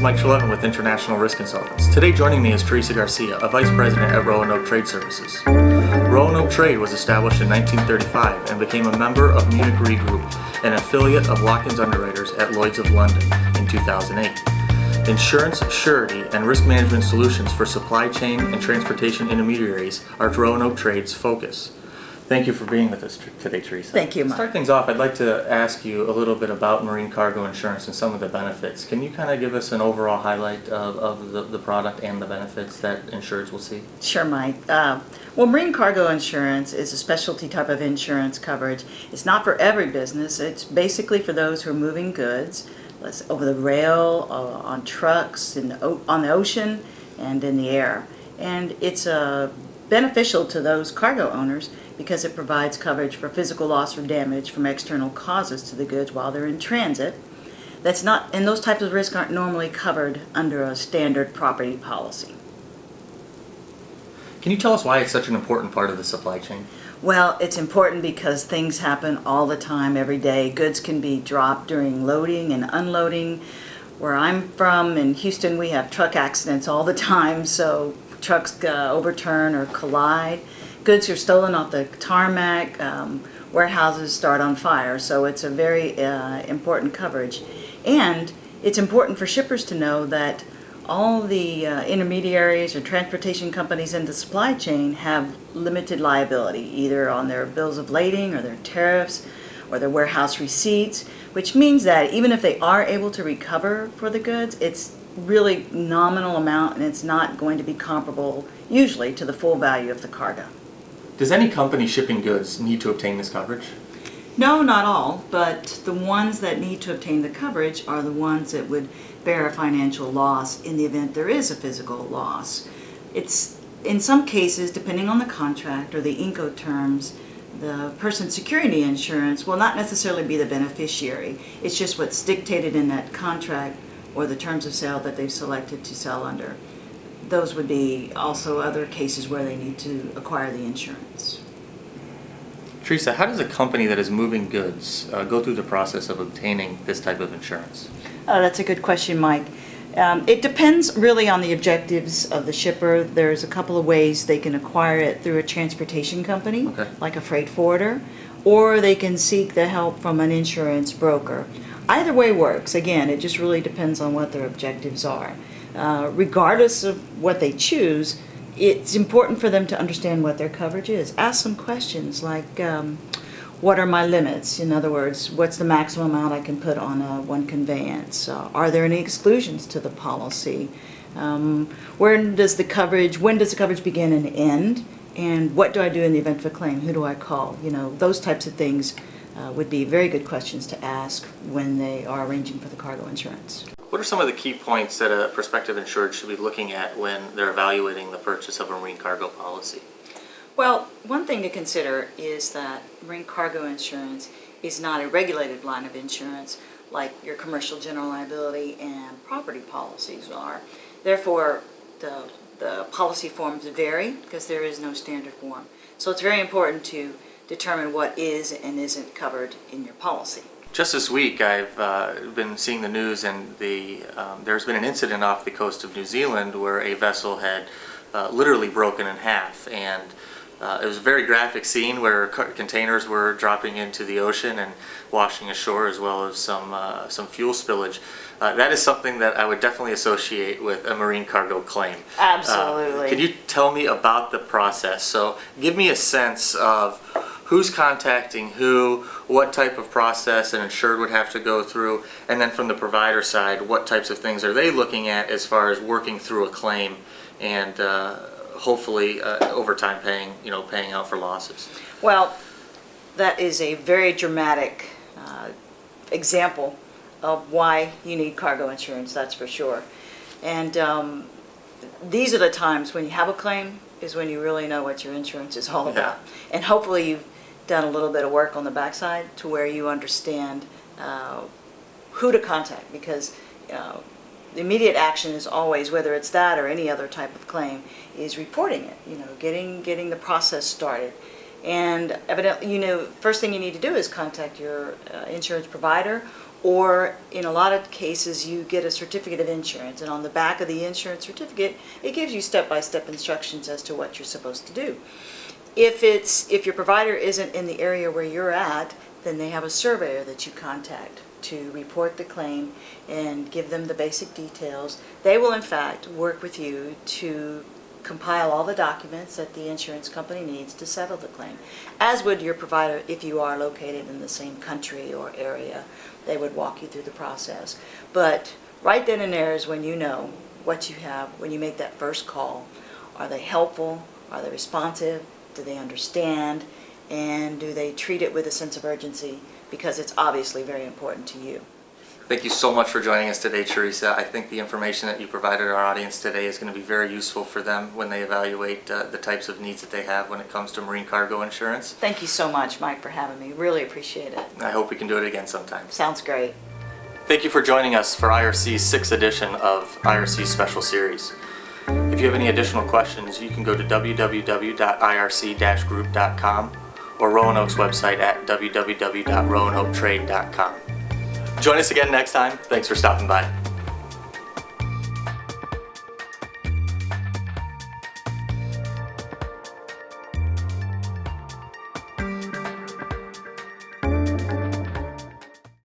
Mike Shalevin with International Risk Consultants. Today joining me is Teresa Garcia, a Vice President at Roanoke Trade Services. Roanoke Trade was established in 1935 and became a member of Munich Re Group, an affiliate of Watkins Underwriters at Lloyd's of London in 2008. Insurance, surety, and risk management solutions for supply chain and transportation intermediaries are Roanoke Trade's focus. Thank you for being with us today, Teresa. Thank you, Mike. To start things off, I'd like to ask you a little bit about marine cargo insurance and some of the benefits. Can you kind of give us an overall highlight of the product and the benefits that insureds will see? Sure, Mike. Well, marine cargo insurance is a specialty type of insurance coverage. It's not for every business. It's basically for those who are moving goods over the rail, on trucks, on the ocean, and in the air. And it's beneficial to those cargo owners because it provides coverage for physical loss or damage from external causes to the goods while they're in transit. And those types of risks aren't normally covered under a standard property policy. Can you tell us why it's such an important part of the supply chain? Well, it's important because things happen all the time, every day. Goods can be dropped during loading and unloading. Where I'm from, in Houston, we have truck accidents all the time, so trucks overturn or collide. Goods are stolen off the tarmac, warehouses start on fire, so it's a very important coverage. And it's important for shippers to know that all the intermediaries or transportation companies in the supply chain have limited liability, either on their bills of lading or their tariffs or their warehouse receipts, which means that even if they are able to recover for the goods, it's really nominal amount and it's not going to be comparable usually to the full value of the cargo. Does any company shipping goods need to obtain this coverage? No, not all, but the ones that need to obtain the coverage are the ones that would bear a financial loss in the event there is a physical loss. It's, in some cases, depending on the contract or the Incoterms, the person securing the insurance will not necessarily be the beneficiary. It's just what's dictated in that contract or the terms of sale that they've selected to sell under. Those would be also other cases where they need to acquire the insurance. Teresa, how does a company that is moving goods go through the process of obtaining this type of insurance? Oh, that's a good question, Mike. It depends really on the objectives of the shipper. There's a couple of ways they can acquire it through a transportation company, like a freight forwarder, or they can seek the help from an insurance broker. Either way works. Again, it just really depends on what their objectives are. Regardless of what they choose, it's important for them to understand what their coverage is. Ask some questions like, what are my limits? In other words, what's the maximum amount I can put on one conveyance? Are there any exclusions to the policy? When does the coverage begin and end? And what do I do in the event of a claim? Who do I call? Those types of things would be very good questions to ask when they are arranging for the cargo insurance. What are some of the key points that a prospective insured should be looking at when they're evaluating the purchase of a marine cargo policy? Well, one thing to consider is that marine cargo insurance is not a regulated line of insurance like your commercial general liability and property policies are. Therefore, the policy forms vary because there is no standard form. So it's very important to determine what is and isn't covered in your policy. Just this week, I've been seeing the news, and there's been an incident off the coast of New Zealand where a vessel had literally broken in half, and it was a very graphic scene where containers were dropping into the ocean and washing ashore, as well as some fuel spillage. That is something that I would definitely associate with a marine cargo claim. Absolutely. Can you tell me about the process? So give me a sense of who's contacting who, what type of process an insured would have to go through, and then from the provider side, what types of things are they looking at as far as working through a claim and hopefully over time paying out for losses? Well, that is a very dramatic example of why you need cargo insurance, that's for sure. And these are the times when you have a claim is when you really know what your insurance is all about. And hopefully you've done a little bit of work on the backside to where you understand who to contact, because the immediate action is always, whether it's that or any other type of claim, is reporting it, getting the process started. And evidently, first thing you need to do is contact your insurance provider Or in a lot of cases, you get a certificate of insurance, and on the back of the insurance certificate, it gives you step-by-step instructions as to what you're supposed to do. If your provider isn't in the area where you're at, then they have a surveyor that you contact to report the claim and give them the basic details. They will in fact work with you to compile all the documents that the insurance company needs to settle the claim, as would your provider if you are located in the same country or area. They would walk you through the process. But right then and there is when you know what you have, when you make that first call. Are they helpful? Are they responsive? Do they understand? And do they treat it with a sense of urgency? Because it's obviously very important to you. Thank you so much for joining us today, Teresa. I think the information that you provided our audience today is going to be very useful for them when they evaluate the types of needs that they have when it comes to marine cargo insurance. Thank you so much, Mike, for having me. Really appreciate it. I hope we can do it again sometime. Sounds great. Thank you for joining us for IRC's 6th edition of IRC's Special Series. If you have any additional questions, you can go to www.irc-group.com or Roanoke's website at www.roanoketrade.com. Join us again next time. Thanks for stopping by.